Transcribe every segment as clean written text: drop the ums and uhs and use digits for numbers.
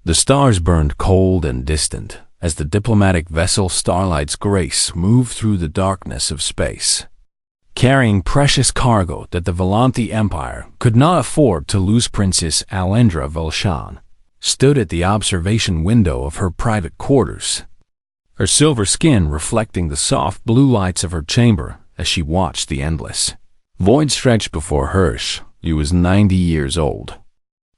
The stars burned cold and distant as the diplomatic vessel Starlight's Grace moved through the darkness of space, carrying precious cargo that the Volanthi Empire could not afford to lose. Princess Alendra Velshan stood at the observation window of her private quarters, her silver skin reflecting the soft blue lights of her chamber as she watched the endless void stretch before her. She was 90 years old,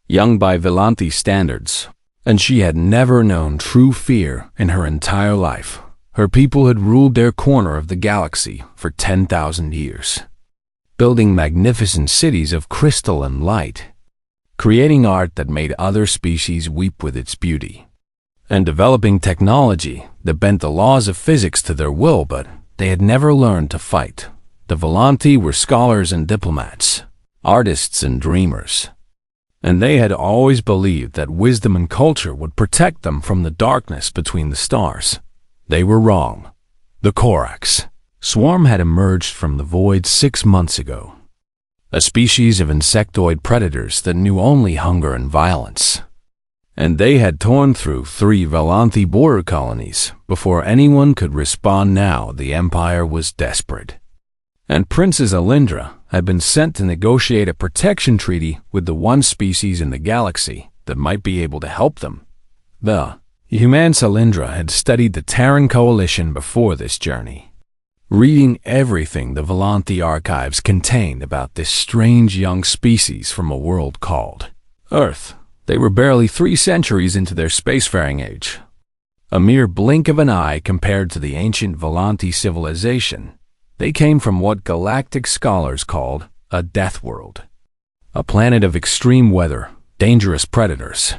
young by Volanthi standards, and she had never known true fear in her entire life. Her people had ruled their corner of the galaxy for 10,000 years, building magnificent cities of crystal and light, creating art that made other species weep with its beauty, and developing technology that bent the laws of physics to their will, but they had never learned to fight. The Volanthi were scholars and diplomats, artists and dreamers, and they had always believed that wisdom and culture would protect them from the darkness between the stars. They were wrong. The Korax swarm had emerged from the void 6 months ago, a species of insectoid predators that knew only hunger and violence, and they had torn through 3 Volanthi border colonies before anyone could respond. Now the Empire was desperate, and Princess Alindra had been sent to negotiate a protection treaty with the one species in the galaxy that might be able to help them. The Humans Alindra had studied the Terran Coalition before this journey, reading everything the Volanthi archives contained about this strange young species from a world called Earth. They were barely 3 centuries into their spacefaring age, a mere blink of an eye compared to the ancient Volanthi civilization. They came from what galactic scholars called a death world, a planet of extreme weather, dangerous predators,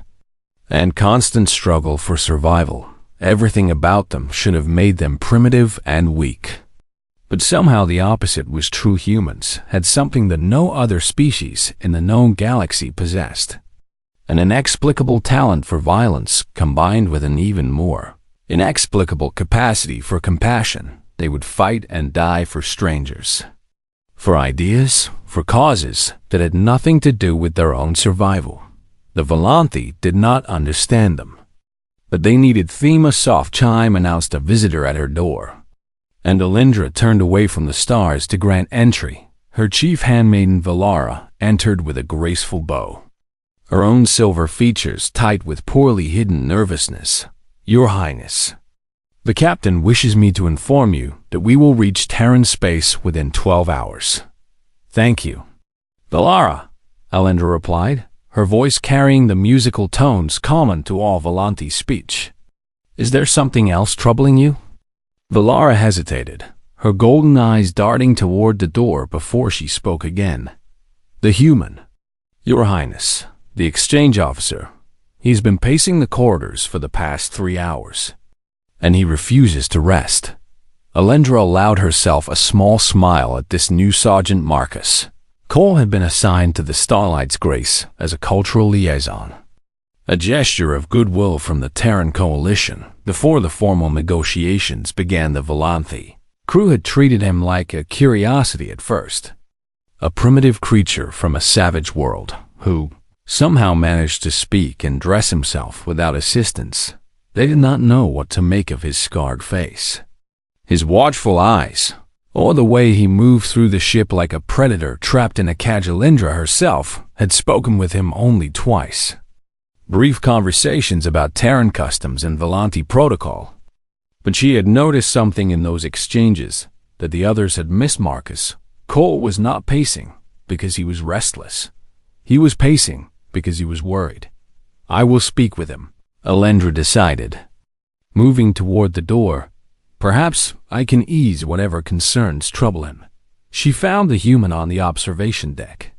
and constant struggle for survival. Everything about them should have made them primitive and weak. But somehow the opposite was true. Humans had something that no other species in the known galaxy possessed, an inexplicable talent for violence combined with an even more inexplicable capacity for compassion. They would fight and die for strangers, for ideas, for causes that had nothing to do with their own survival. The Volanthi did not understand them, but they needed them. A soft chime announced a visitor at her door, and Alindra turned away from the stars to grant entry. Her chief handmaiden Valara entered with a graceful bow, her own silver features tight with poorly hidden nervousness. "Your Highness, the captain wishes me to inform you that we will reach Terran space within 12 hours. "Thank you, Valara," Alindra replied, her voice carrying the musical tones common to all Volanthi speech. "Is there something else troubling you?" Valara hesitated, her golden eyes darting toward the door before she spoke again. "The human, Your Highness, the exchange officer. He's been pacing the corridors for the past 3 hours, and he refuses to rest." Alindra allowed herself a small smile at this new Sergeant Marcus. Cole had been assigned to the Starlight's Grace as a cultural liaison, a gesture of goodwill from the Terran Coalition. Before the formal negotiations began, the Volanthi crew had treated him like a curiosity at first, a primitive creature from a savage world who somehow managed to speak and dress himself without assistance. They did not know what to make of his scarred face, his watchful eyes, or the way he moved through the ship like a predator trapped in a cage. Alindra herself had spoken with him only twice. Brief conversations about Terran customs and Volanthi protocol. But she had noticed something in those exchanges that the others had missed. Marcus Cole was not pacing because he was restless. He was pacing because he was worried. "I will speak with him," Alindra decided, moving toward the door. "Perhaps I can ease whatever concerns trouble him." She found the human on the observation deck,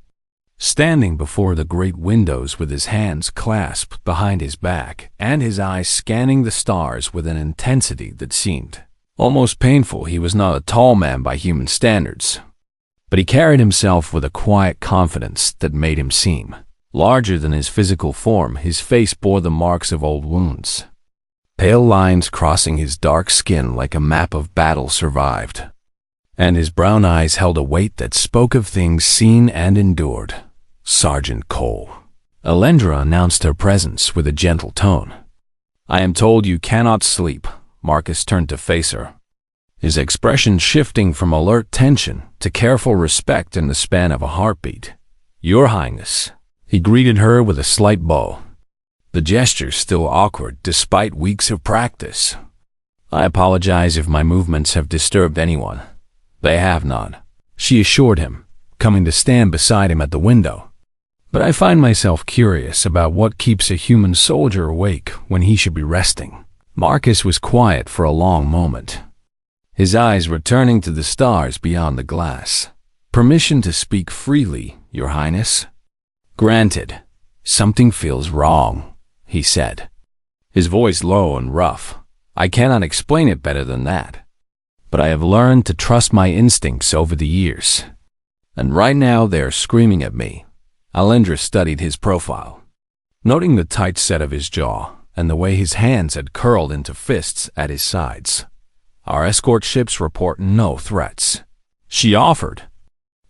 standing before the great windows with his hands clasped behind his back and his eyes scanning the stars with an intensity that seemed almost painful. He was not a tall man by human standards, but he carried himself with a quiet confidence that made him seem larger than his physical form. His face bore the marks of old wounds, pale lines crossing his dark skin like a map of battle survived, and his brown eyes held a weight that spoke of things seen and endured. "Sergeant Cole," Alendra announced her presence with a gentle tone. "I am told you cannot sleep." Marcus turned to face her, his expression shifting from alert tension to careful respect in the span of a heartbeat. "Your Highness." He greeted her with a slight bow, the gesture still awkward despite weeks of practice. "I apologize if my movements have disturbed anyone." "They have not," she assured him, coming to stand beside him at the window. "But I find myself curious about what keeps a human soldier awake when he should be resting." Marcus was quiet for a long moment, his eyes returning to the stars beyond the glass. "Permission to speak freely, Your Highness?" "Granted." "Something feels wrong," he said, his voice low and rough. "I cannot explain it better than that, but I have learned to trust my instincts over the years. And right now they are screaming at me." Alendra studied his profile, noting the tight set of his jaw and the way his hands had curled into fists at his sides. "Our escort ships report no threats," she offered.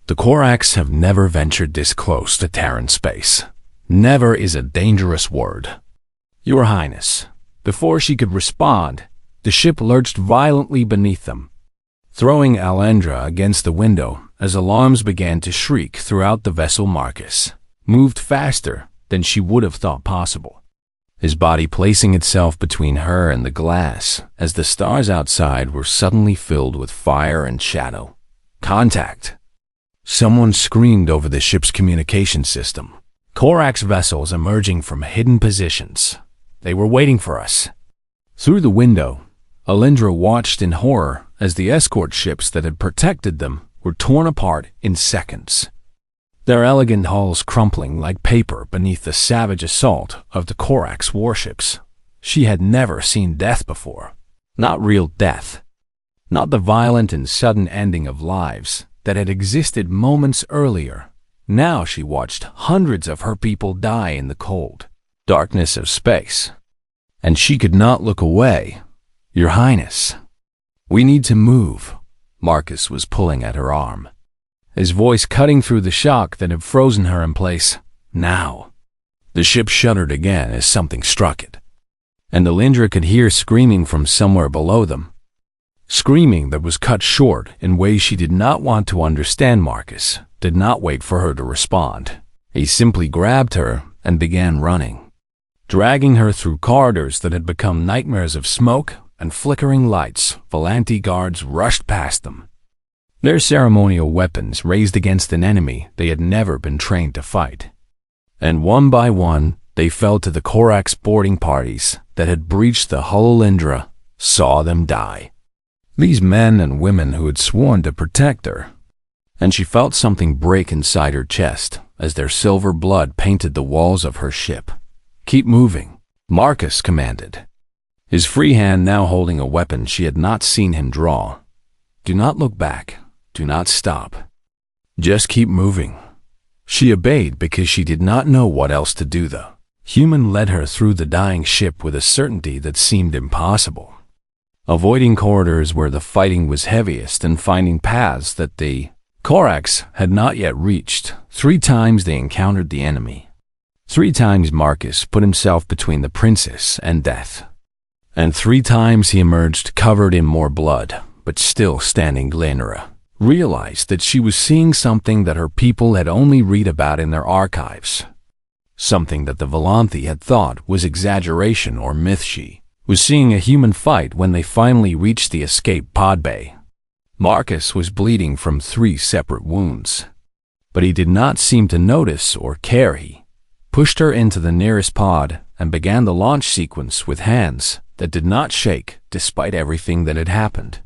"The Korax have never ventured this close to Terran space." "Never is a dangerous word, Your Highness." Before she could respond, the ship lurched violently beneath them, throwing Alendra against the window as alarms began to shriek throughout the vessel. Marcus moved faster than she would have thought possible, his body placing itself between her and the glass as the stars outside were suddenly filled with fire and shadow. "Contact!" Someone screamed over the ship's communication system. "Korax vessels emerging from hidden positions. They were waiting for us." Through the window, Alendra watched in horror as the escort ships that had protected them were torn apart in seconds, their elegant hulls crumpling like paper beneath the savage assault of the Korax warships. She had never seen death before. Not real death. Not the violent and sudden ending of lives that had existed moments earlier. Now she watched hundreds of her people die in the cold darkness of space, and she could not look away. "Your Highness, we need to move." Marcus was pulling at her arm, his voice cutting through the shock that had frozen her in place. "Now." The ship shuddered again as something struck it, and Alendra could hear screaming from somewhere below them. Screaming that was cut short in ways she did not want to understand. Marcus did not wait for her to respond. He simply grabbed her and began running, dragging her through corridors that had become nightmares of smoke and flickering lights. Volanti guards rushed past them, their ceremonial weapons raised against an enemy they had never been trained to fight. And one by one, they fell to the Korax boarding parties that had breached the hull. Alendra saw them die. These men and women who had sworn to protect her. And she felt something break inside her chest as their silver blood painted the walls of her ship. "Keep moving," Marcus commanded, his free hand now holding a weapon she had not seen him draw. "Do not look back. Do not stop. Just keep moving." She obeyed because she did not know what else to do. The human led her through the dying ship with a certainty that seemed impossible, avoiding corridors where the fighting was heaviest and finding paths that the Korax had not yet reached. 3 times they encountered the enemy. 3 times Marcus put himself between the princess and death. And 3 times he emerged covered in more blood, but still standing. Glenera realized that she was seeing something that her people had only read about in their archives. Something that the Volanthi had thought was exaggeration or myth. She was seeing a human fight when they finally reached the escape pod bay. Marcus was bleeding from 3 separate wounds, but he did not seem to notice or care. He pushed her into the nearest pod and began the launch sequence with hands that did not shake despite everything that had happened.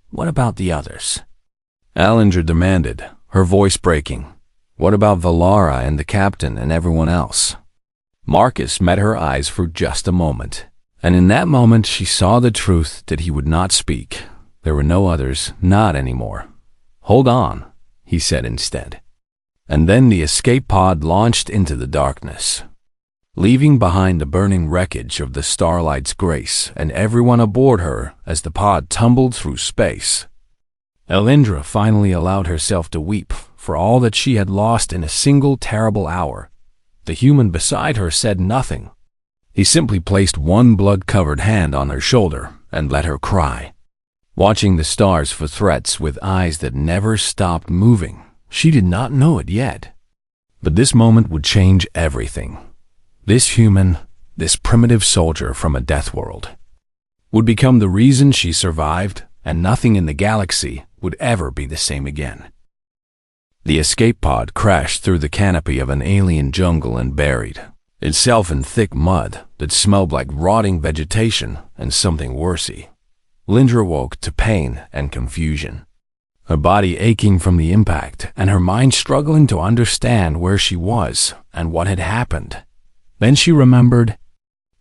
"What about the others?" Alendra demanded, her voice breaking. "What about Valara and the captain and everyone else?" Marcus met her eyes for just a moment, and in that moment she saw the truth that he would not speak. There were no others, not anymore. "Hold on," he said instead. And then the escape pod launched into the darkness, leaving behind the burning wreckage of the Starlight's Grace and everyone aboard her as the pod tumbled through space. Alendra finally allowed herself to weep for all that she had lost in a single terrible hour. the human beside her said nothing. He simply placed one blood-covered hand on her shoulder and let her cry. Watching the stars for threats with eyes that never stopped moving, she did not know it yet. But this moment would change everything. This human, this primitive soldier from a death world, would become the reason she survived, and nothing in the galaxy would ever be the same again. The escape pod crashed through the canopy of an alien jungle and buried itself in thick mud that smelled like rotting vegetation and something worsey. Lindra woke to pain and confusion, her body aching from the impact and her mind struggling to understand where she was and what had happened. Then she remembered,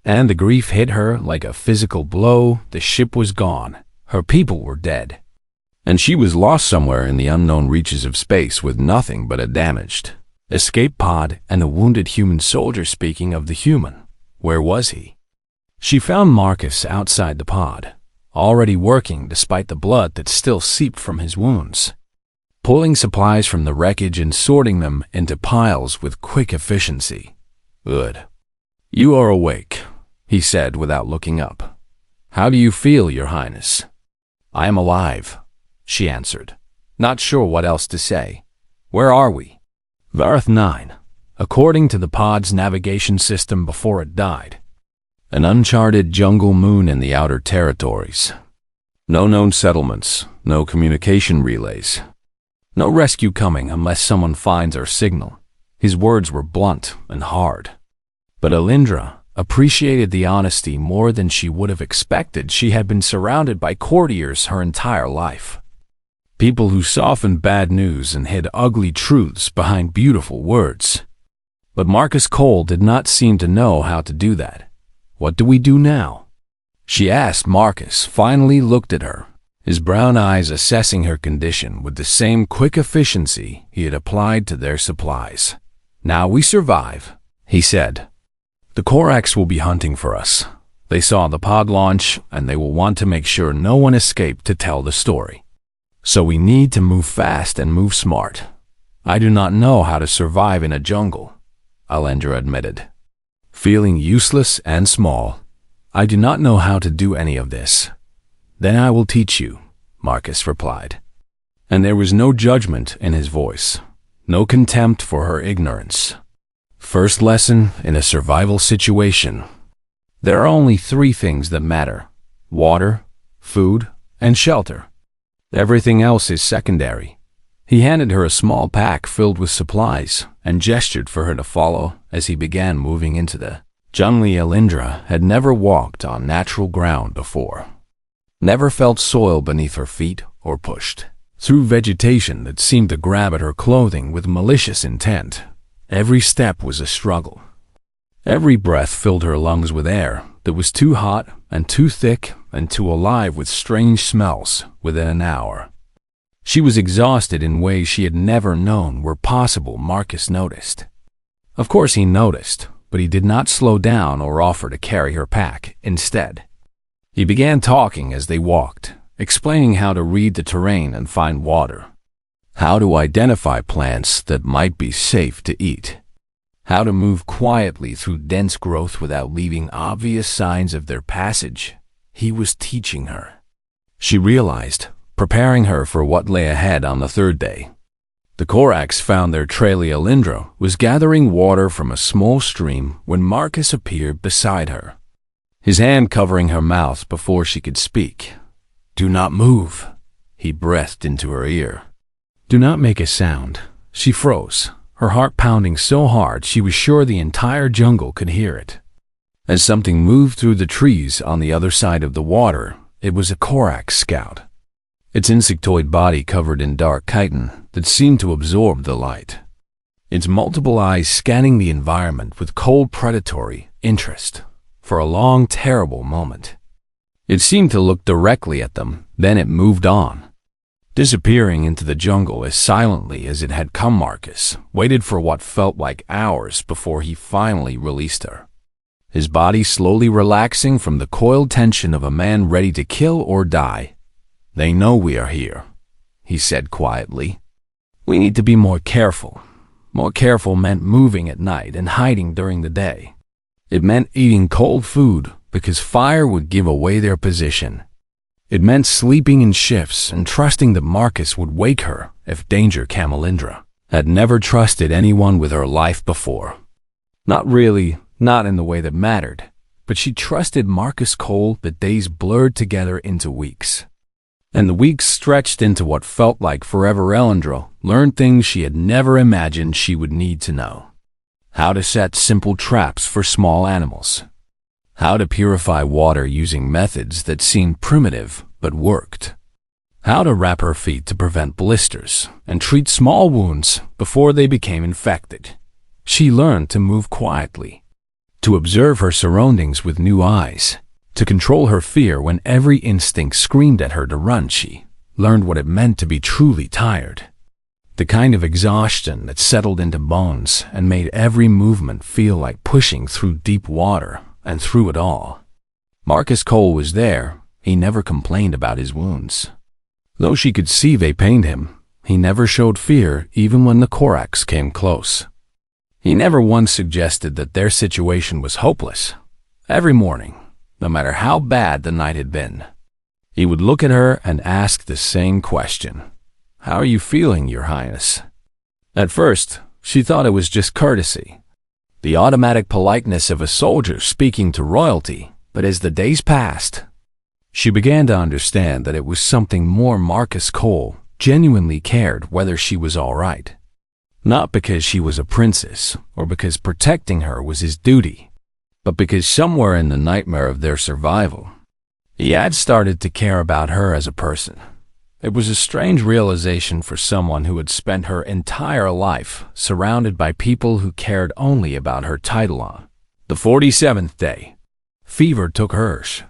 and the grief hit her like a physical blow. The ship was gone, her people were dead, and she was lost somewhere in the unknown reaches of space with nothing but a damaged escape pod and a wounded human soldier. Speaking of the human, where was he? She found Marcus outside the pod, already working despite the blood that still seeped from his wounds, pulling supplies from the wreckage and sorting them into piles with quick efficiency. "Good. You are awake," he said without looking up. "How do you feel, Your Highness?" "I am alive," she answered, not sure what else to say. "Where are we?" "Vareth 9, according to the pod's navigation system before it died. An uncharted jungle moon in the outer territories. No known settlements, no communication relays. No rescue coming unless someone finds our signal." His words were blunt and hard. But Alindra appreciated the honesty more than she would have expected. She had been surrounded by courtiers her entire life. People who softened bad news and hid ugly truths behind beautiful words. But Marcus Cole did not seem to know how to do that. "What do we do now?" she asked. Marcus finally looked at her, his brown eyes assessing her condition with the same quick efficiency he had applied to their supplies. "Now we survive," he said. "The Korax will be hunting for us. They saw the pod launch, and they will want to make sure no one escaped to tell the story. So we need to move fast and move smart. I do not know how to survive in a jungle," Alindra admitted. "Feeling useless and small. I do not know how to do any of this." "Then I will teach you," Marcus replied. And there was no judgment in his voice, no contempt for her ignorance. First lesson in a survival situation. There are only 3 things that matter: water, food, and shelter. Everything else is secondary. He handed her a small pack filled with supplies and gestured for her to follow as he began moving into the jungle. Alindra had never walked on natural ground before, never felt soil beneath her feet or pushed through vegetation that seemed to grab at her clothing with malicious intent. Every step was a struggle. Every breath filled her lungs with air that was too hot and too thick and too alive with strange smells within an hour. She was exhausted in ways she had never known were possible. Marcus noticed. Of course he noticed, but he did not slow down or offer to carry her pack. Instead, he began talking as they walked, explaining how to read the terrain and find water, how to identify plants that might be safe to eat, how to move quietly through dense growth without leaving obvious signs of their passage. He was teaching her. She realized, preparing her for what lay ahead on the 3rd day. The Korax found their trail. Alindra was gathering water from a small stream when Marcus appeared beside her, his hand covering her mouth before she could speak. "Do not move," he breathed into her ear. "Do not make a sound." She froze, her heart pounding so hard she was sure the entire jungle could hear it. As something moved through the trees on the other side of the water, it was a Korax scout, its insectoid body covered in dark chitin that seemed to absorb the light, its multiple eyes scanning the environment with cold predatory interest. For a long, terrible moment, it seemed to look directly at them, then it moved on, disappearing into the jungle as silently as it had come. Marcus waited for what felt like hours before he finally released her, his body slowly relaxing from the coiled tension of a man ready to kill or die. "They know we are here," he said quietly. "We need to be more careful. More careful meant moving at night and hiding during the day. It meant eating cold food because fire would give away their position. It meant sleeping in shifts and trusting that Marcus would wake her if danger came. Melindra had never trusted anyone with her life before. Not really, not in the way that mattered, but she trusted Marcus Cole. The days blurred together into weeks, and the weeks stretched into what felt like forever. Elendra learned things she had never imagined she would need to know. How to set simple traps for small animals. How to purify water using methods that seemed primitive but worked. How to wrap her feet to prevent blisters and treat small wounds before they became infected. She learned to move quietly, to observe her surroundings with new eyes, to control her fear when every instinct screamed at her to run. She learned what it meant to be truly tired, the kind of exhaustion that settled into bones and made every movement feel like pushing through deep water. And through it all, Marcus Cole was there. He never complained about his wounds. Though she could see they pained him, he never showed fear even when the Korax came close. He never once suggested that their situation was hopeless. Every morning, no matter how bad the night had been, he would look at her and ask the same question. "How are you feeling, Your Highness?" At first, she thought it was just courtesy, the automatic politeness of a soldier speaking to royalty, but as the days passed, she began to understand that it was something more. Marcus Cole genuinely cared whether she was all right. Not because she was a princess or because protecting her was his duty, but because somewhere in the nightmare of their survival, he had started to care about her as a person. It was a strange realization for someone who had spent her entire life surrounded by people who cared only about her title. On the 47th day, fever took hers.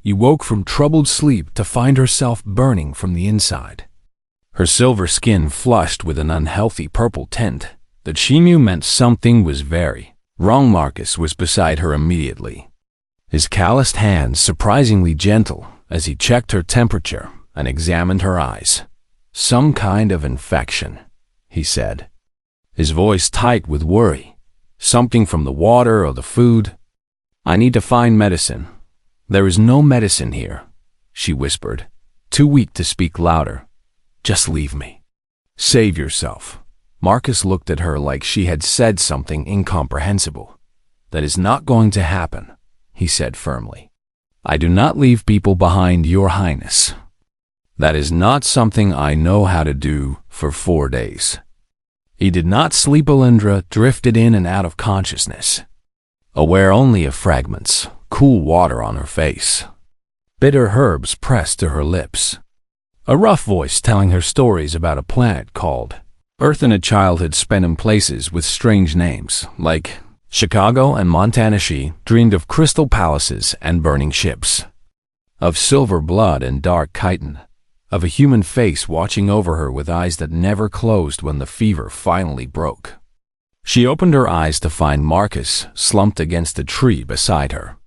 You woke from troubled sleep to find herself burning from the inside. Her silver skin flushed with an unhealthy purple tint that she knew meant something was very wrong. Marcus was beside her immediately, his calloused hands surprisingly gentle as he checked her temperature and examined her eyes. "Some kind of infection," he said, his voice tight with worry. "Something from the water or the food. I need to find medicine." "There is no medicine here," she whispered, too weak to speak louder. "Just leave me. Save yourself." Marcus looked at her like she had said something incomprehensible. "That is not going to happen," he said firmly. "I do not leave people behind, Your Highness. That is not something I know how to do." For 4 days, he did not sleep. Elendra drifted in and out of consciousness, aware only of fragments, cool water on her face, bitter herbs pressed to her lips, a rough voice telling her stories about a planet called Earth and a childhood spent in places with strange names, like Chicago and Montana. She dreamed of crystal palaces and burning ships, of silver blood and dark chitin, of a human face watching over her with eyes that never closed. When the fever finally broke, she opened her eyes to find Marcus slumped against a tree beside her,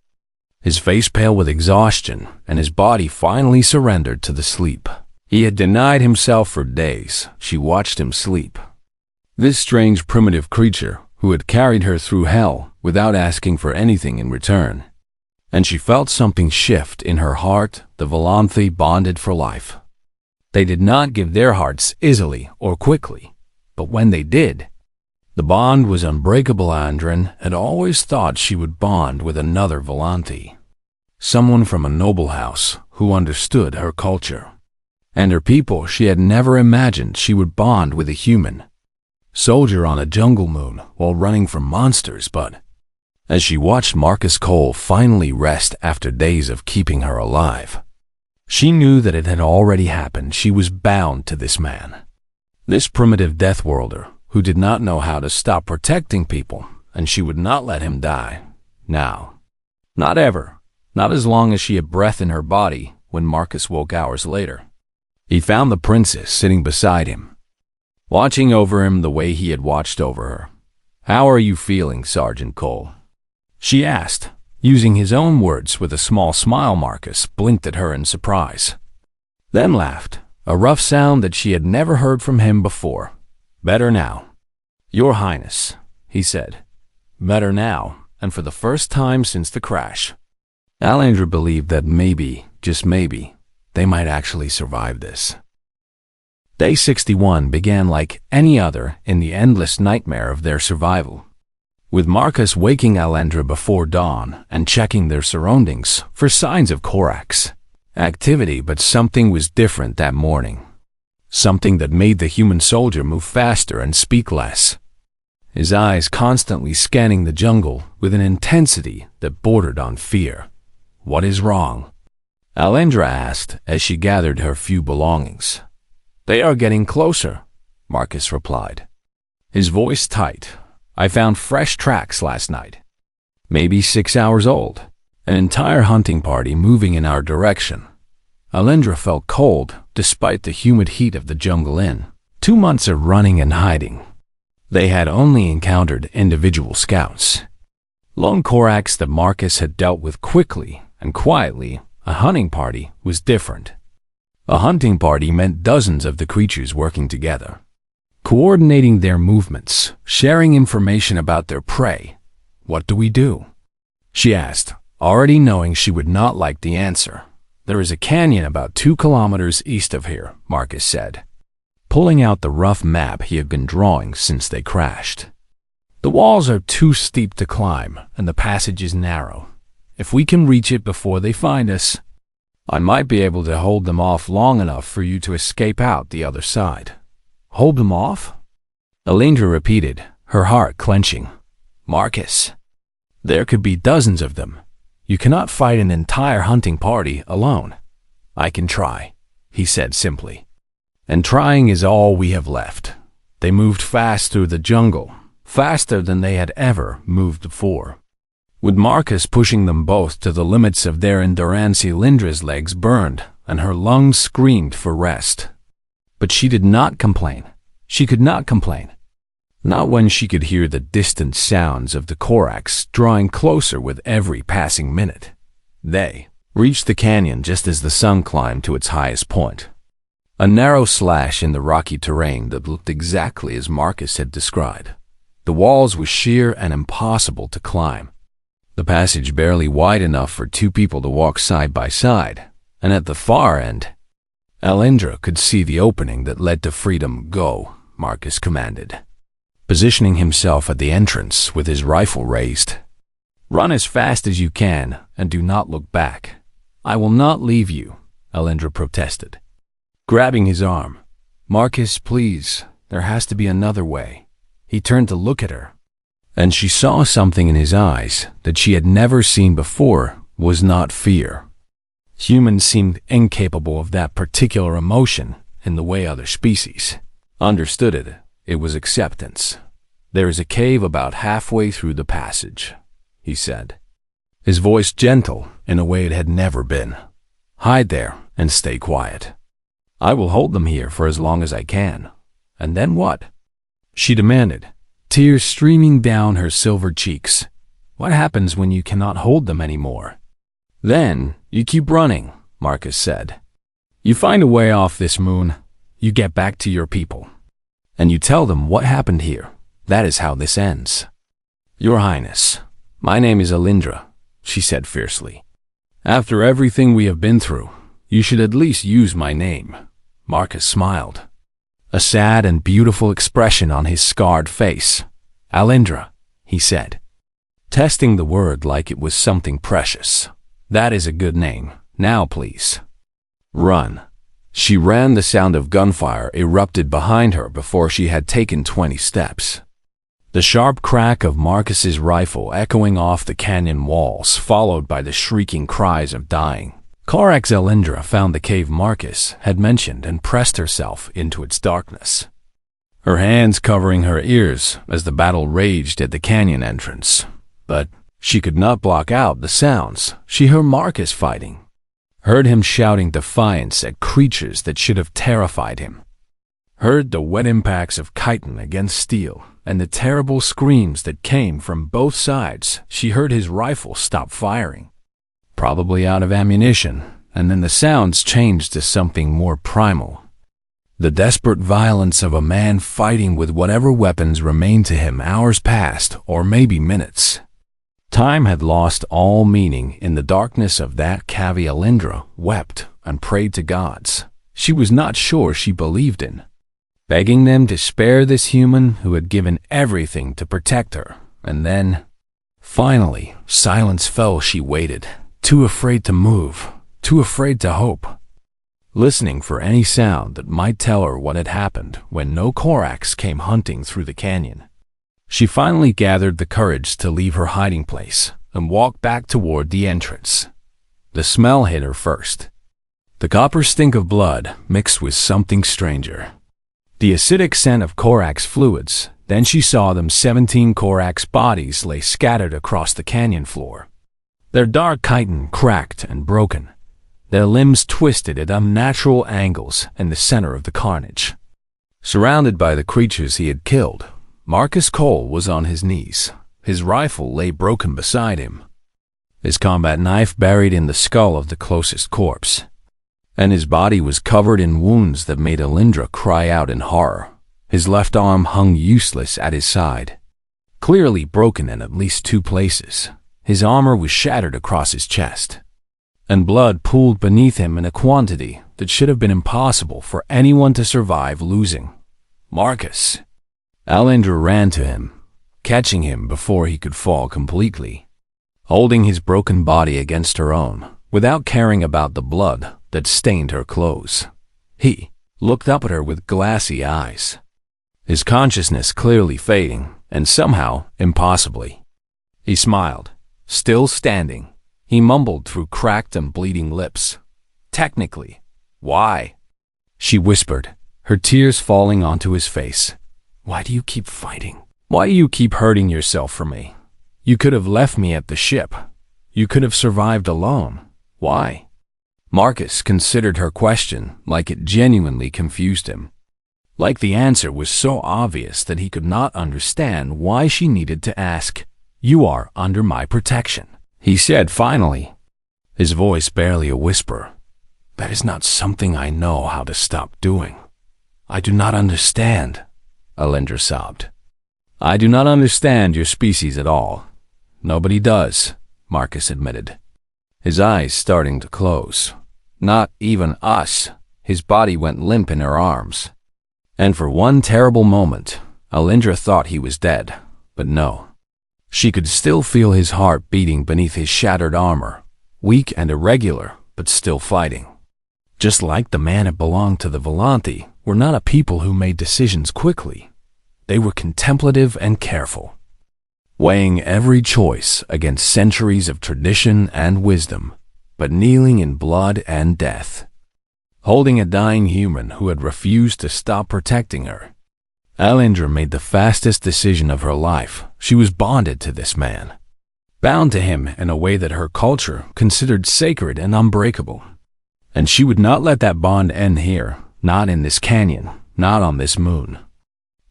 his face pale with exhaustion, and his body finally surrendered to the sleep he had denied himself for days. She watched him sleep. This strange primitive creature who had carried her through hell without asking for anything in return. And she felt something shift in her heart. The Volanthi bonded for life. They did not give their hearts easily or quickly, but when they did, the bond was unbreakable. Andren had always thought she would bond with another Volanthi, someone from a noble house who understood her culture and her people. She had never imagined she would bond with a human soldier on a jungle moon while running from monsters. But as she watched Marcus Cole finally rest after days of keeping her alive, she knew that it had already happened. She was bound to this man, this primitive death worlder who did not know how to stop protecting people, and she would not let him die. Now. Not ever. Not as long as she had breath in her body. When Marcus woke hours later, he found the princess sitting beside him, watching over him the way he had watched over her. "How are you feeling, Sergeant Cole?" she asked, using his own words with a small smile. Marcus blinked at her in surprise, then laughed, a rough sound that she had never heard from him before. "Better now." "Your Highness," he said. "Better now, and for the first time since the crash." Alendra believed that maybe, just maybe, they might actually survive this. Day 61 began like any other in the endless nightmare of their survival. With Marcus waking Alendra before dawn and checking their surroundings for signs of Korax activity, but something was different that morning. Something that made the human soldier move faster and speak less. His eyes constantly scanning the jungle with an intensity that bordered on fear. "What is wrong?" Alendra asked as she gathered her few belongings. "They are getting closer," Marcus replied, his voice tight. "I found fresh tracks last night. Maybe 6 hours old. An entire hunting party moving in our direction." Alendra felt cold despite the humid heat of the jungle inn. 2 months of running and hiding. They had only encountered individual scouts. Lone Korax that Marcus had dealt with quickly and quietly. A hunting party was different. A hunting party meant dozens of the creatures working together, coordinating their movements, sharing information about their prey. "What do we do?" she asked, already knowing she would not like the answer. "There is a canyon about 2 kilometers east of here," Marcus said, pulling out the rough map he had been drawing since they crashed. "The walls are too steep to climb, and the passage is narrow. If we can reach it before they find us, I might be able to hold them off long enough for you to escape out the other side." "Hold them off?" Alendra repeated, her heart clenching. "Marcus, there could be dozens of them. You cannot fight an entire hunting party alone." "I can try," he said simply. "And trying is all we have left." They moved fast through the jungle, faster than they had ever moved before. With Marcus pushing them both to the limits of their endurance, Alendra's legs burned and her lungs screamed for rest. But she did not complain. She could not complain. Not when she could hear the distant sounds of the Korax drawing closer with every passing minute. They reached the canyon just as the sun climbed to its highest point. A narrow slash in the rocky terrain that looked exactly as Marcus had described. The walls were sheer and impossible to climb. The passage barely wide enough for 2 people to walk side by side, and at the far end, Alendra could see the opening that led to freedom. "Go," Marcus commanded, positioning himself at the entrance with his rifle raised. "Run as fast as you can, and do not look back." "I will not leave you," Alendra protested, grabbing his arm. "Marcus, please, there has to be another way." He turned to look at her, and she saw something in his eyes that she had never seen before. Was not fear. Humans seemed incapable of that particular emotion in the way other species understood it. It was acceptance. "There is a cave about halfway through the passage," he said, his voice gentle in a way it had never been. "Hide there and stay quiet. I will hold them here for as long as I can." "And then what?" she demanded, tears streaming down her silver cheeks. "What happens when you cannot hold them anymore?" "Then you keep running," Marcus said. "You find a way off this moon, you get back to your people, and you tell them what happened here. That is how this ends." "Your Highness, my name is Alendra," she said fiercely. "After everything we have been through, you should at least use my name." Marcus smiled, a sad and beautiful expression on his scarred face. "Alendra," he said, testing the word like it was something precious. "That is a good name. Now please, run." She ran. The sound of gunfire erupted behind her before she had taken 20 steps. The sharp crack of Marcus's rifle echoing off the canyon walls, followed by the shrieking cries of dying Korax. Alendra found the cave Marcus had mentioned and pressed herself into its darkness, her hands covering her ears as the battle raged at the canyon entrance. But she could not block out the sounds. She heard Marcus fighting, heard him shouting defiance at creatures that should have terrified him, heard the wet impacts of chitin against steel, and the terrible screams that came from both sides. She heard his rifle stop firing, probably out of ammunition, and then the sounds changed to something more primal. The desperate violence of a man fighting with whatever weapons remained to him. Hours passed, or maybe minutes. Time had lost all meaning in the darkness of that cave. Alindra wept and prayed to gods she was not sure she believed in, begging them to spare this human who had given everything to protect her. And then, finally, silence fell. She waited, too afraid to move, too afraid to hope, listening for any sound that might tell her what had happened when no Korax came hunting through the canyon. She finally gathered the courage to leave her hiding place and walk back toward the entrance. The smell hit her first. The copper stink of blood mixed with something stranger. The acidic scent of Korax fluids. Then she saw them. 17 Korax bodies lay scattered across the canyon floor. Their dark chitin cracked and broken, their limbs twisted at unnatural angles in the center of the carnage. Surrounded by the creatures he had killed, Marcus Cole was on his knees. His rifle lay broken beside him, his combat knife buried in the skull of the closest corpse, and his body was covered in wounds that made Alindra cry out in horror. His left arm hung useless at his side, clearly broken in at least 2 places. His armor was shattered across his chest, and blood pooled beneath him in a quantity that should have been impossible for anyone to survive losing. Marcus! Alindra ran to him, catching him before he could fall completely, holding his broken body against her own, without caring about the blood that stained her clothes. He looked up at her with glassy eyes, his consciousness clearly fading, and somehow, impossibly. He smiled, still standing. He mumbled through cracked and bleeding lips. "Technically, why?" she whispered, her tears falling onto his face. "Why do you keep fighting? Why do you keep hurting yourself for me? You could have left me at the ship. You could have survived alone. Why?" Marcus considered her question like it genuinely confused him, like the answer was so obvious that he could not understand why she needed to ask. "You are under my protection," he said finally, his voice barely a whisper. "That is not something I know how to stop doing. I do not understand," Alindra sobbed. "I do not understand your species at all. Nobody does," Marcus admitted, his eyes starting to close. "Not even us." His body went limp in her arms, and for one terrible moment, Alindra thought he was dead. But no. She could still feel his heart beating beneath his shattered armor, weak and irregular, but still fighting. Just like the man it belonged to, the Volanthi were not a people who made decisions quickly. They were contemplative and careful, weighing every choice against centuries of tradition and wisdom, but kneeling in blood and death, holding a dying human who had refused to stop protecting her. Alindra made the fastest decision of her life. She was bonded to this man, bound to him in a way that her culture considered sacred and unbreakable. And she would not let that bond end here, not in this canyon, not on this moon,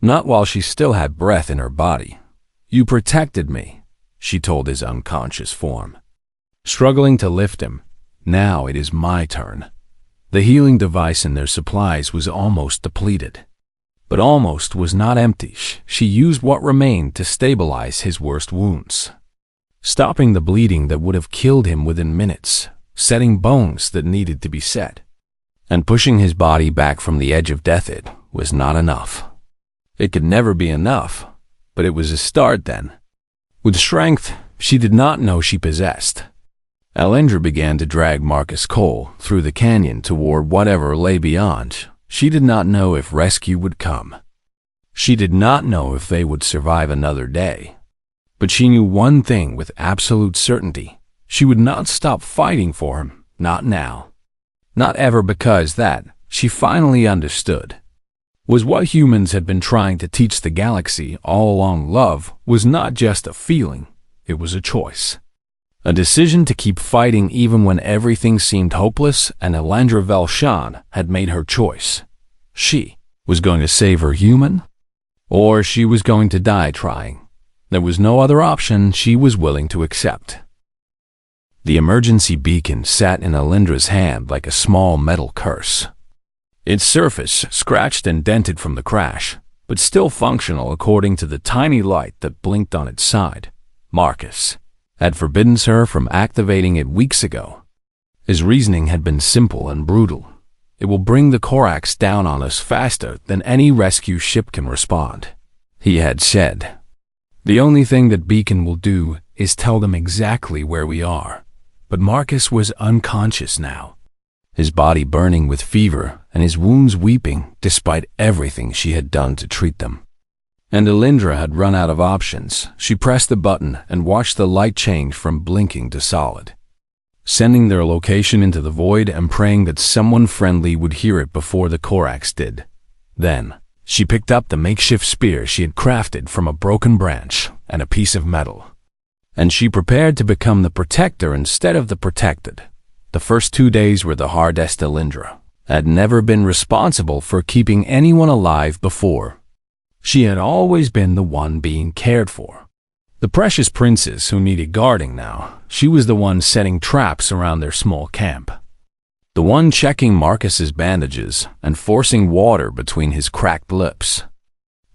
not while she still had breath in her body. "You protected me," she told his unconscious form, struggling to lift him. "Now it is my turn." The healing device in their supplies was almost depleted. But almost was not empty. She used what remained to stabilize his worst wounds, stopping the bleeding that would have killed him within minutes, setting bones that needed to be set, and pushing his body back from the edge of death. It was not enough. It could never be enough, but it was a start then. With strength she did not know she possessed, Alindra began to drag Marcus Cole through the canyon toward whatever lay beyond. She did not know if rescue would come. She did not know if they would survive another day. But she knew one thing with absolute certainty. She would not stop fighting for him, not now. Not ever, because that, she finally understood, was what humans had been trying to teach the galaxy all along. Love was not just a feeling, it was a choice. A decision to keep fighting even when everything seemed hopeless, and Alindra Velshan had made her choice. She was going to save her human, or she was going to die trying. There was no other option she was willing to accept. The emergency beacon sat in Alindra's hand like a small metal curse. its surface scratched and dented from the crash, but still functional according to the tiny light that blinked on its side. Marcus had forbidden her from activating it weeks ago. His reasoning had been simple and brutal. It will bring the Corax down on us faster than any rescue ship can respond, he had said. The only thing that beacon will do is tell them exactly where we are. But Marcus was unconscious now, his body burning with fever and his wounds weeping despite everything she had done to treat them. And Alindra had run out of options. She pressed the button and watched the light change from blinking to solid, sending their location into the void and praying that someone friendly would hear it before the Corax did. Then, she picked up the makeshift spear she had crafted from a broken branch and a piece of metal, and she prepared to become the protector instead of the protected. The first 2 days were the hardest. Alindra had never been responsible for keeping anyone alive before. She had always been the one being cared for. The precious princes who needed guarding now, she was the one setting traps around their small camp. The one checking Marcus's bandages and forcing water between his cracked lips.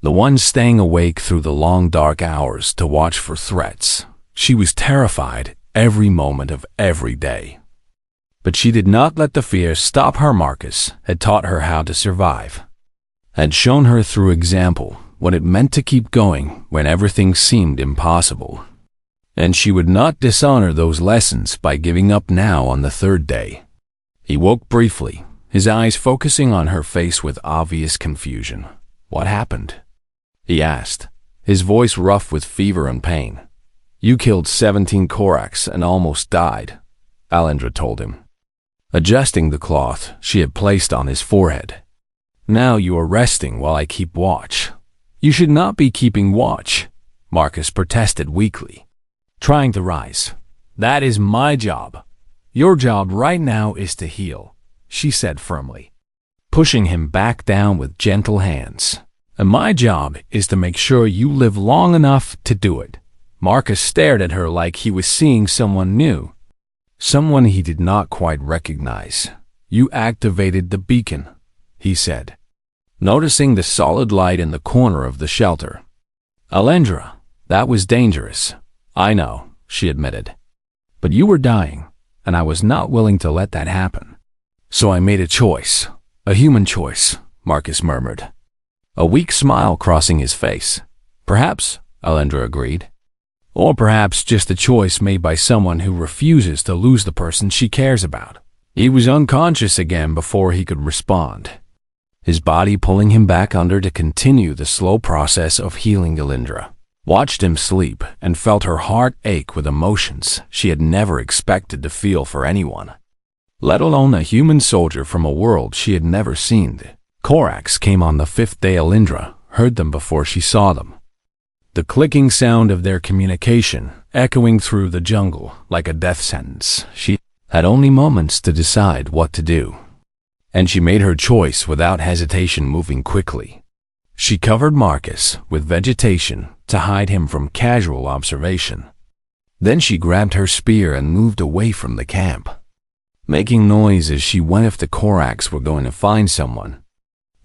The one staying awake through the long dark hours to watch for threats. She was terrified every moment of every day. But she did not let the fear stop her. Marcus had taught her how to survive, had shown her through example what it meant to keep going when everything seemed impossible. And she would not dishonor those lessons by giving up now on the 3rd day. He woke briefly, his eyes focusing on her face with obvious confusion. "What happened?" he asked, his voice rough with fever and pain. "You killed 17 Corax and almost died," Alindra told him, adjusting the cloth she had placed on his forehead. "Now you are resting while I keep watch." "You should not be keeping watch," Marcus protested weakly, trying to rise. "That is my job. Your job right now is to heal," she said firmly, pushing him back down with gentle hands. "And my job is to make sure you live long enough to do it." Marcus stared at her like he was seeing someone new, someone he did not quite recognize. "You activated the beacon," he said, noticing the solid light in the corner of the shelter. "Alindra, that was dangerous." "I know," she admitted. "But you were dying, and I was not willing to let that happen. So I made a choice, a human choice," Marcus murmured, a weak smile crossing his face. "Perhaps," Alindra agreed. "Or perhaps just a choice made by someone who refuses to lose the person she cares about." He was unconscious again before he could respond, his body pulling him back under to continue the slow process of healing. Alindra watched him sleep and felt her heart ache with emotions she had never expected to feel for anyone, let alone a human soldier from a world she had never seen. The Corax came on the 5th day. Alindra heard them before she saw them, the clicking sound of their communication echoing through the jungle like a death sentence. She had only moments to decide what to do, and she made her choice without hesitation, moving quickly. She covered Marcus with vegetation to hide him from casual observation. Then she grabbed her spear and moved away from the camp, making noise as she went. If the Corax were going to find someone,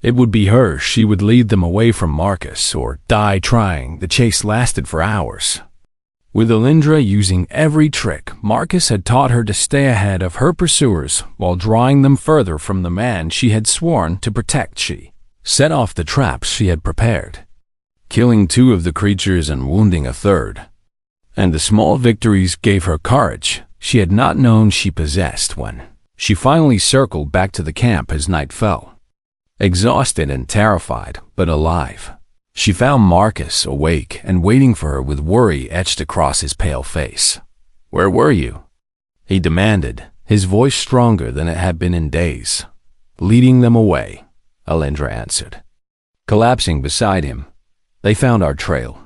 it would be her. She would lead them away from Marcus or die trying. The chase lasted for hours, with Alindra using every trick Marcus had taught her to stay ahead of her pursuers while drawing them further from the man she had sworn to protect. She set off the traps she had prepared, killing 2 of the creatures and wounding a 3rd. And the small victories gave her courage she had not known she possessed. When she finally circled back to the camp as night fell, exhausted and terrified, but alive, she found Marcus awake and waiting for her with worry etched across his pale face. "Where were you?" he demanded, his voice stronger than it had been in days. "Leading them away," Alindra answered, collapsing beside him. "They found our trail,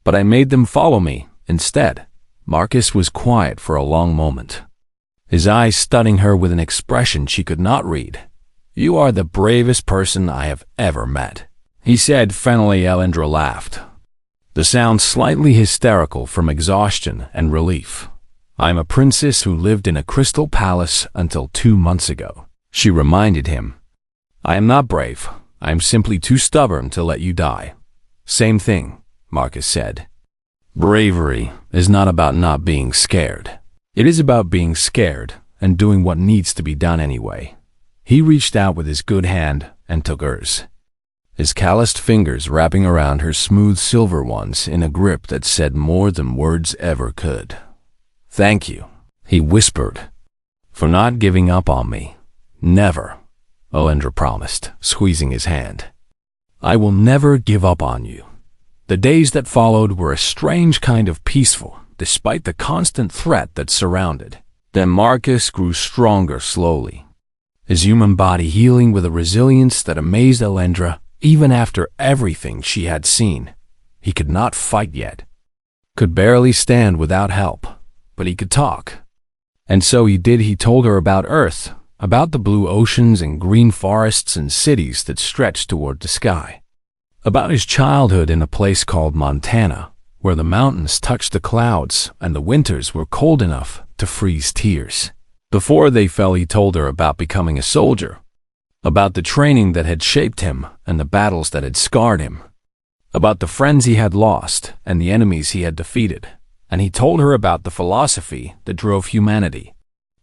but I made them follow me instead." Marcus was quiet for a long moment, his eyes studying her with an expression she could not read. "You are the bravest person I have ever met," he said finally. Alindra laughed, the sound slightly hysterical from exhaustion and relief. "I'm a princess who lived in a crystal palace until 2 months ago," she reminded him, I am not brave. I am simply too stubborn to let you die. Same thing, Marcus said. Bravery is not about not being scared. It is about being scared and doing what needs to be done anyway. He reached out with his good hand and took hers, his calloused fingers wrapping around her smooth silver ones in a grip that said more than words ever could. Thank you, he whispered, for not giving up on me. Never, Alindra promised, squeezing his hand. I will never give up on you. The days that followed were a strange kind of peaceful, despite the constant threat that surrounded. Then Marcus grew stronger slowly, his human body healing with a resilience that amazed Alindra even after everything she had seen. He could not fight yet, could barely stand without help, but he could talk. And so he did. He told her about Earth, about the blue oceans and green forests and cities that stretched toward the sky, about his childhood in a place called Montana, where the mountains touched the clouds and the winters were cold enough to freeze tears. Before they fell, he told her about becoming a soldier, about the training that had shaped him and the battles that had scarred him, about the friends he had lost and the enemies he had defeated. And he told her about the philosophy that drove humanity,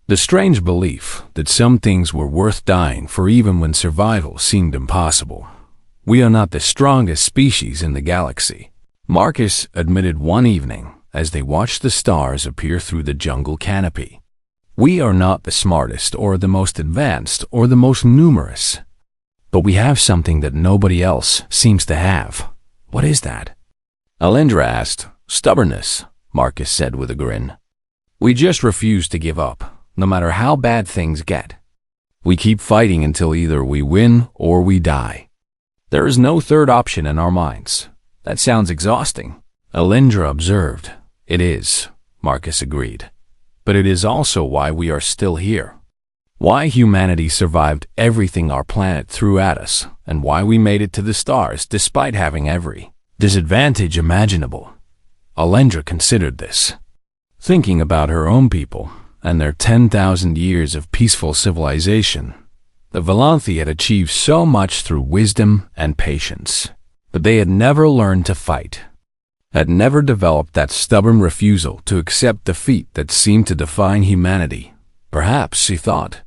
the strange belief that some things were worth dying for even when survival seemed impossible. We are not the strongest species in the galaxy, Marcus admitted one evening as they watched the stars appear through the jungle canopy. We are not the smartest or the most advanced or the most numerous, but we have something that nobody else seems to have. What is that? Alindra asked. Stubbornness, Marcus said with a grin. We just refuse to give up, no matter how bad things get. We keep fighting until either we win or we die. There is no third option in our minds. That sounds exhausting, Alindra observed. It is, Marcus agreed. But it is also why we are still here. Why humanity survived everything our planet threw at us, and why we made it to the stars despite having every disadvantage imaginable. Alindra considered this, thinking about her own people and their 10,000 years of peaceful civilization. The Volanthi had achieved so much through wisdom and patience, but they had never learned to fight, had never developed that stubborn refusal to accept defeat that seemed to define humanity. Perhaps, she thought,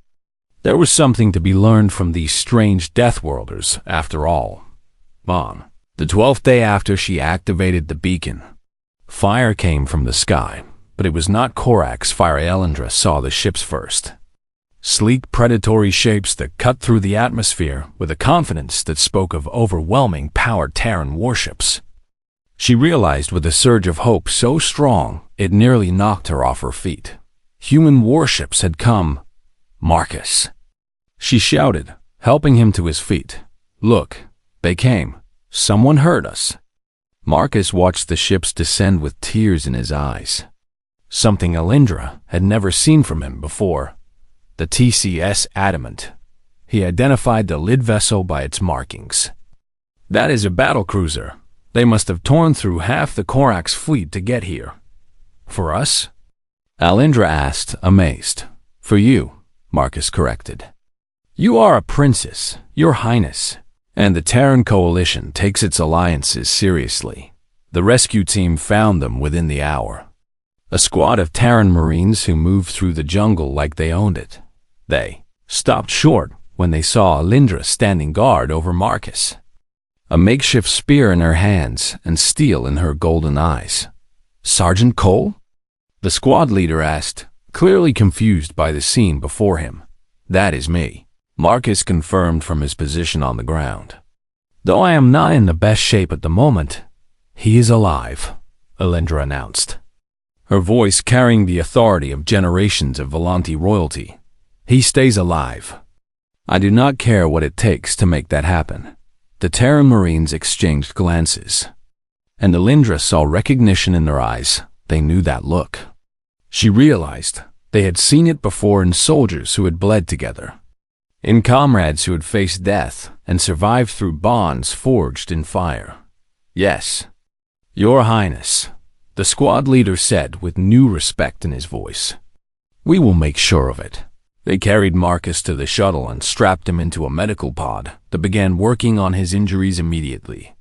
there was something to be learned from these strange Deathworlders after all. On the 12th day after she activated the beacon, fire came from the sky, but it was not Korak's fire. Alindra saw the ships first. Sleek predatory shapes that cut through the atmosphere with a confidence that spoke of overwhelming power. Terran warships. She realized with a surge of hope so strong it nearly knocked her off her feet. Human warships had come. Marcus, she shouted, helping him to his feet. Look, they came. Someone heard us. Marcus watched the ships descend with tears in his eyes. Something Alindra had never seen from him before. The TCS Adamant. He identified the lead vessel by its markings. That is a battlecruiser. They must have torn through half the Korak's fleet to get here. For us? Alindra asked, amazed. For you, Marcus corrected. You are a princess, Your Highness, and the Terran Coalition takes its alliances seriously. The rescue team found them within the hour. A squad of Terran Marines who moved through the jungle like they owned it. They stopped short when they saw Alindra standing guard over Marcus, a makeshift spear in her hands and steel in her golden eyes. Sergeant Cole? The squad leader asked, clearly confused by the scene before him. That is me, Marcus confirmed from his position on the ground. Though I am not in the best shape at the moment, he is alive, Alindra announced, her voice carrying the authority of generations of Volanthi royalty. He stays alive. I do not care what it takes to make that happen. The Terran Marines exchanged glances, and Alindra saw recognition in their eyes. They knew that look. She realized they had seen it before in soldiers who had bled together, in comrades who had faced death and survived through bonds forged in fire. Yes, Your Highness, the squad leader said with new respect in his voice. We will make sure of it. They carried Marcus to the shuttle and strapped him into a medical pod that began working on his injuries immediately,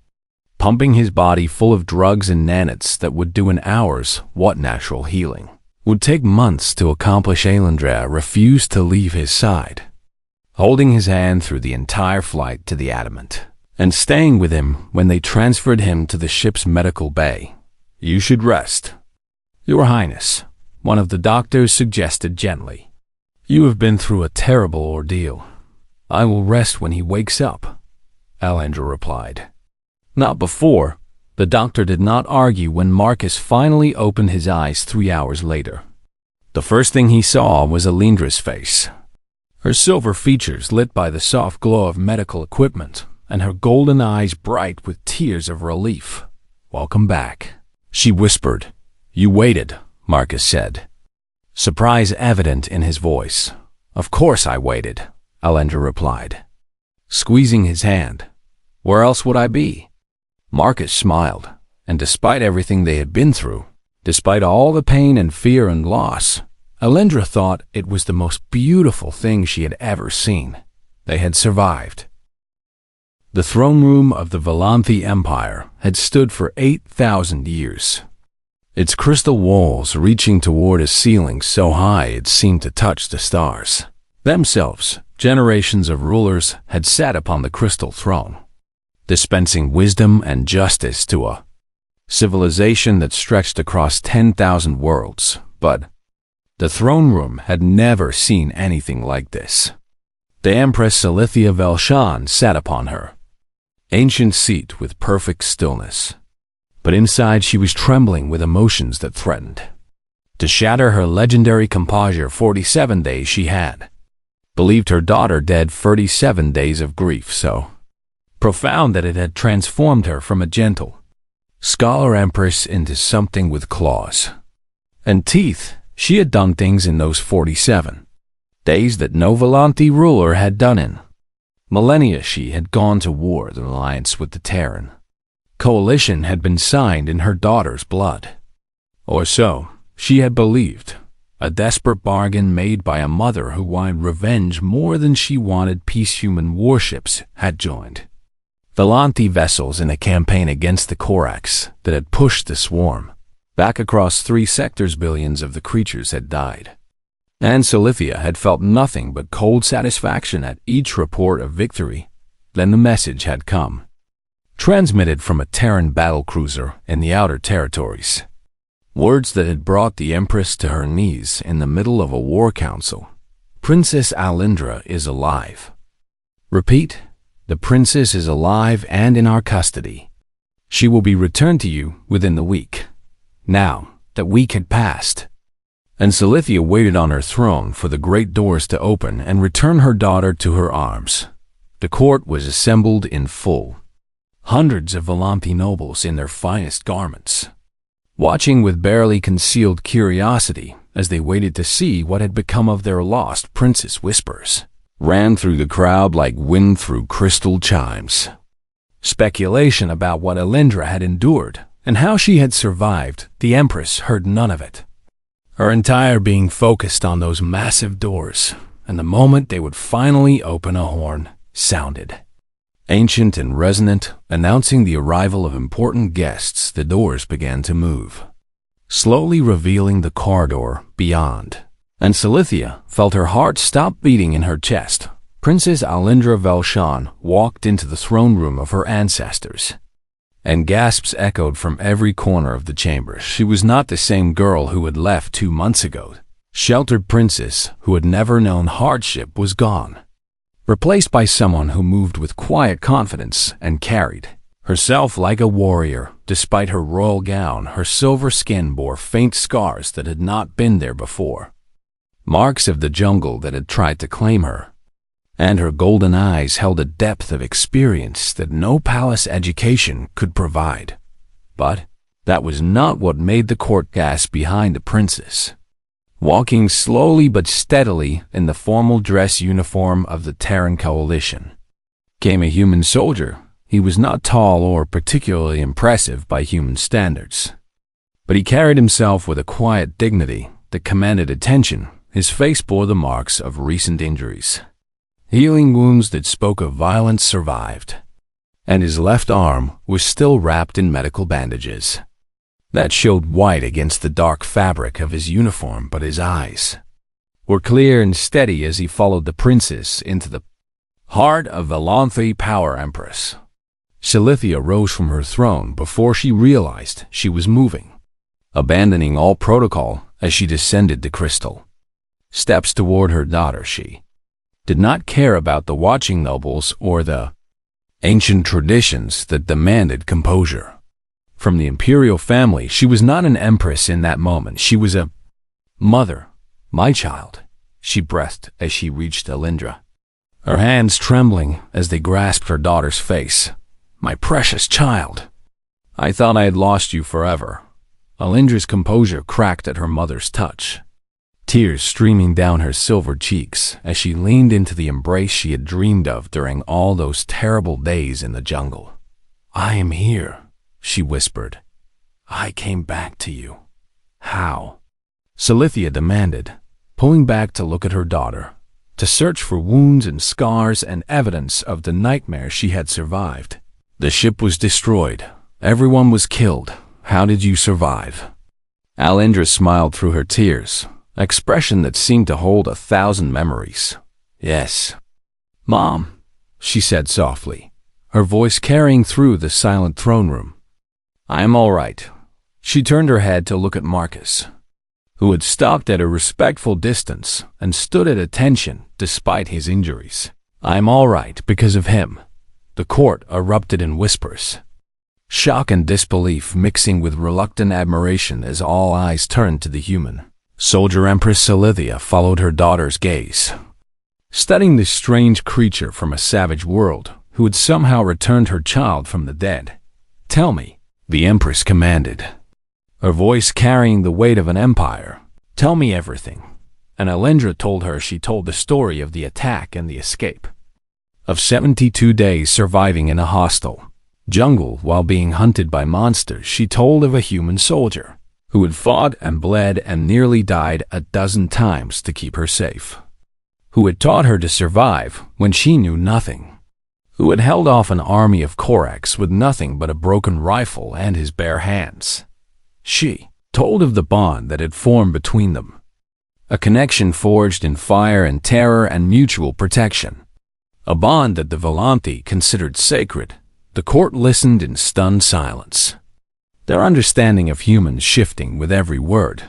pumping his body full of drugs and nanites that would do in hours what natural healing would take months to accomplish. Alindra refused to leave his side, holding his hand through the entire flight to the Adamant, and staying with him when they transferred him to the ship's medical bay. "You should rest, Your Highness," one of the doctors suggested gently. "You have been through a terrible ordeal." "I will rest when he wakes up," Alindra replied. "Not before." The doctor did not argue when Marcus finally opened his eyes 3 hours later. The first thing he saw was Alindra's face, her silver features lit by the soft glow of medical equipment, and her golden eyes bright with tears of relief. "Welcome back," she whispered. "You waited," Marcus said, surprise evident in his voice. "Of course I waited," Alindra replied, squeezing his hand. "Where else would I be?" Marcus smiled, and despite everything they had been through, despite all the pain and fear and loss, Alindra thought it was the most beautiful thing she had ever seen. They had survived. The throne room of the Volanthi Empire had stood for 8,000 years, its crystal walls reaching toward a ceiling so high it seemed to touch the stars themselves. Generations of rulers had sat upon the crystal throne, dispensing wisdom and justice to a civilization that stretched across 10,000 worlds, but the throne room had never seen anything like this. The Empress Salithia Velshan sat upon her ancient seat with perfect stillness, but inside she was trembling with emotions that threatened to shatter her legendary composure. 47 days she had believed her daughter dead, 37 days of grief so profound that it had transformed her from a gentle scholar empress into something with claws and teeth. She had done things in those 47 days that no Volanthi ruler had done in millennia. She had gone to war. The alliance with the Terran coalition had been signed in her daughter's blood, or so she had believed. A desperate bargain made by a mother who wanted revenge more than she wanted peace. Human warships had joined Volanthi vessels in a campaign against the Korax that had pushed the swarm back across 3 sectors. Billions of the creatures had died, and Salithia had felt nothing but cold satisfaction at each report of victory. Then the message had come, transmitted from a Terran battlecruiser in the outer territories. Words that had brought the Empress to her knees in the middle of a war council. "Princess Alindra is alive. Repeat, the princess is alive and in our custody. She will be returned to you within the week." Now, that week had passed, and Salithia waited on her throne for the great doors to open and return her daughter to her arms. The court was assembled in full, hundreds of Volanthi nobles in their finest garments, watching with barely concealed curiosity as they waited to see what had become of their lost princess. Whispers ran through the crowd like wind through crystal chimes. Speculation about what Alindra had endured and how she had survived. The Empress heard none of it. Her entire being focused on those massive doors, and the moment they would finally open, a horn sounded, ancient and resonant, announcing the arrival of important guests. The doors began to move, slowly revealing the corridor beyond, and Salithia felt her heart stop beating in her chest. Princess Alindra Velshan walked into the throne room of her ancestors, and gasps echoed from every corner of the chamber. She was not the same girl who had left 2 months ago. Sheltered princess who had never known hardship was gone, replaced by someone who moved with quiet confidence and carried herself like a warrior. Despite her royal gown, her silver skin bore faint scars that had not been there before, marks of the jungle that had tried to claim her, and her golden eyes held a depth of experience that no palace education could provide. But that was not what made the court gasp behind the princess. Walking slowly but steadily in the formal dress uniform of the Terran coalition came a human soldier. He was not tall or particularly impressive by human standards, but he carried himself with a quiet dignity that commanded attention His face bore the marks of recent injuries. Healing wounds that spoke of violence survived, and his left arm was still wrapped in medical bandages that showed white against the dark fabric of his uniform, but his eyes were clear and steady as he followed the princess into the heart of Valanthe, Power Empress. Silithia rose from her throne before she realized she was moving, abandoning all protocol as she descended the crystal steps toward her daughter. She did not care about the watching nobles or the ancient traditions that demanded composure. From the imperial family, she was not an empress in that moment. She was a mother. "My child," she breathed as she reached Alindra, her hands trembling as they grasped her daughter's face. "My precious child. I thought I had lost you forever." Alindra's composure cracked at her mother's touch, tears streaming down her silver cheeks as she leaned into the embrace she had dreamed of during all those terrible days in the jungle. "I am here," she whispered. "I came back to you." "How?" Silithia demanded, pulling back to look at her daughter, to search for wounds and scars and evidence of the nightmare she had survived. "The ship was destroyed. Everyone was killed. How did you survive?" Alindra smiled through her tears, an expression that seemed to hold 1,000 memories. "Yes, Mom," she said softly, her voice carrying through the silent throne room. "I am all right." She turned her head to look at Marcus, who had stopped at a respectful distance and stood at attention despite his injuries. "I am all right because of him." The court erupted in whispers, shock and disbelief mixing with reluctant admiration as all eyes turned to the human soldier. Empress Silithia followed her daughter's gaze, studying this strange creature from a savage world who had somehow returned her child from the dead. "Tell me," the Empress commanded, her voice carrying the weight of an empire. "Tell me everything." And Alindra told her. She told the story of the attack and the escape, of 72 days surviving in a hostile jungle while being hunted by monsters. She told of a human soldier who had fought and bled and nearly died 12 times to keep her safe, who had taught her to survive when she knew nothing, who had held off an army of Koraks with nothing but a broken rifle and his bare hands. She told of the bond that had formed between them, a connection forged in fire and terror and mutual protection, a bond that the Valanthe considered sacred. The court listened in stunned silence, their understanding of humans shifting with every word.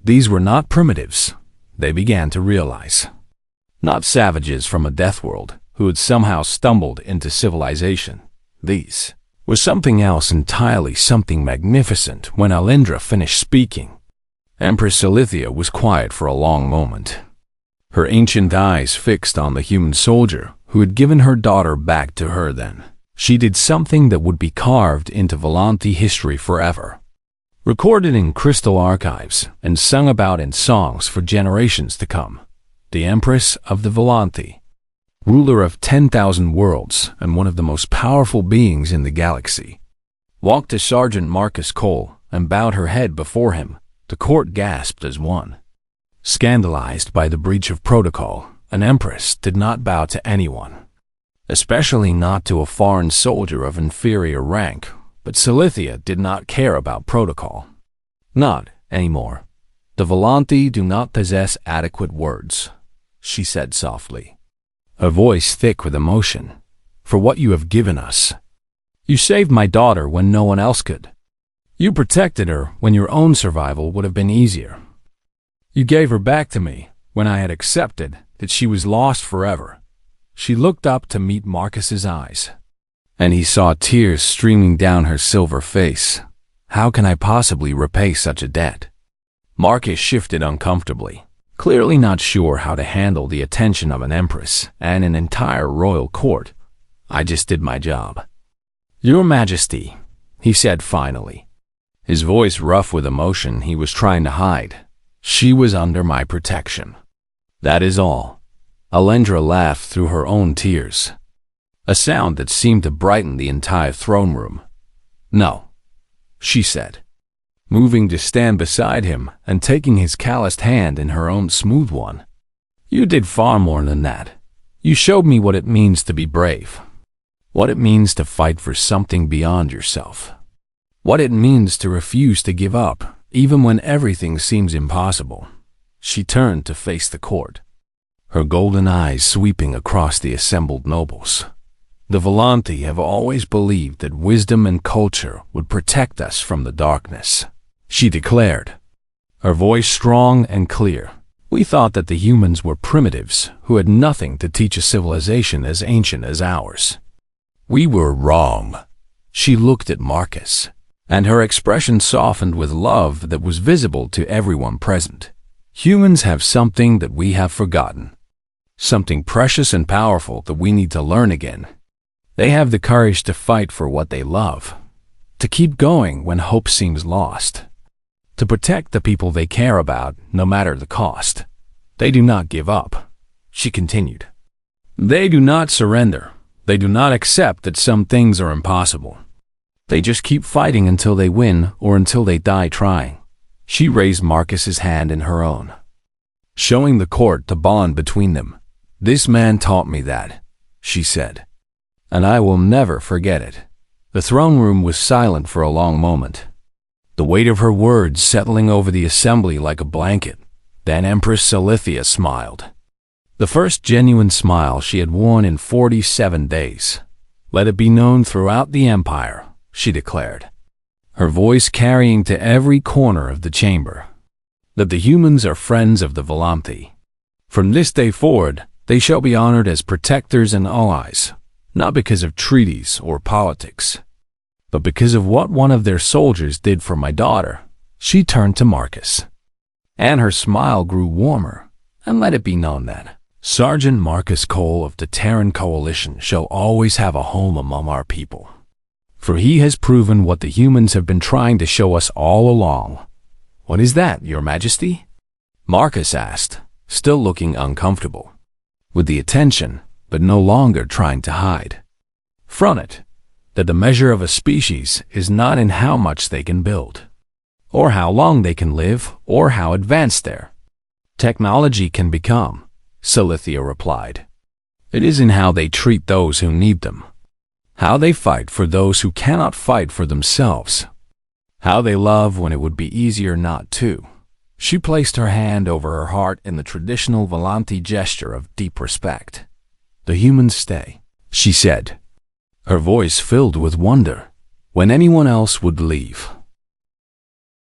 These were not primitives, they began to realize. Not savages from a death world who had somehow stumbled into civilization. These were something else entirely, something magnificent. When Alindra finished speaking, Empress Silithia was quiet for a long moment, her ancient eyes fixed on the human soldier who had given her daughter back to her. Then she did something that would be carved into Valanthe history forever, recorded in crystal archives and sung about in songs for generations to come. The Empress of the Valanthe, ruler of 10,000 worlds and one of the most powerful beings in the galaxy, walked to Sergeant Marcus Cole and bowed her head before him. The court gasped as one, scandalized by the breach of protocol. An empress did not bow to anyone, especially not to a foreign soldier of inferior rank. But Silithia did not care about protocol. Not anymore. "The Valanthe do not possess adequate words," she said softly, her voice thick with emotion, "for what you have given us. You saved my daughter when no one else could. You protected her when your own survival would have been easier. You gave her back to me when I had accepted that she was lost forever." She looked up to meet Marcus's eyes, and he saw tears streaming down her silver face. "How can I possibly repay such a debt?" Marcus shifted uncomfortably, clearly not sure how to handle the attention of an empress and an entire royal court. "I just did my job, Your Majesty," he said finally, his voice rough with emotion he was trying to hide. "She was under my protection. That is all." Alindra laughed through her own tears, a sound that seemed to brighten the entire throne room. "No," she said. moving to stand beside him and taking his calloused hand in her own smooth one. "You did far more than that. You showed me what it means to be brave. What it means to fight for something beyond yourself. What it means to refuse to give up, even when everything seems impossible." She turned to face the court, her golden eyes sweeping across the assembled nobles. "The Volanti have always believed that wisdom and culture would protect us from the darkness," she declared, her voice strong and clear. "We thought that the humans were primitives who had nothing to teach a civilization as ancient as ours. We were wrong." She looked at Marcus, and her expression softened with love that was visible to everyone present. "Humans have something that we have forgotten. Something precious and powerful that we need to learn again. They have the courage to fight for what they love, to keep going when hope seems lost, to protect the people they care about no matter the cost. They do not give up," she continued. "They do not surrender. They do not accept that some things are impossible. They just keep fighting until they win or until they die trying." She raised Marcus's hand in her own, showing the court the bond between them. "This man taught me that," she said, "and I will never forget it." The throne room was silent for a long moment, the weight of her words settling over the assembly like a blanket. Then Empress Silithia smiled, the first genuine smile she had worn in 47 days. "Let it be known throughout the empire," she declared, her voice carrying to every corner of the chamber, "that the humans are friends of the Volanti. From this day forward, they shall be honored as protectors and allies, not because of treaties or politics, but because of what one of their soldiers did for my daughter." She turned to Marcus, and her smile grew warmer. "And let it be known that Sergeant Marcus Cole of the Terran Coalition shall always have a home among our people. For he has proven what the humans have been trying to show us all along." "What is that, Your Majesty?" Marcus asked, still looking uncomfortable, with the attention, but no longer trying to hide from it, that the measure of a species is not in how much they can build, or how long they can live, or how advanced their technology can become, Silithia replied. "It is in how they treat those who need them, how they fight for those who cannot fight for themselves, how they love when it would be easier not to." She placed her hand over her heart in the traditional Volanti gesture of deep respect. "The humans stay," she said, her voice filled with wonder, "when anyone else would leave.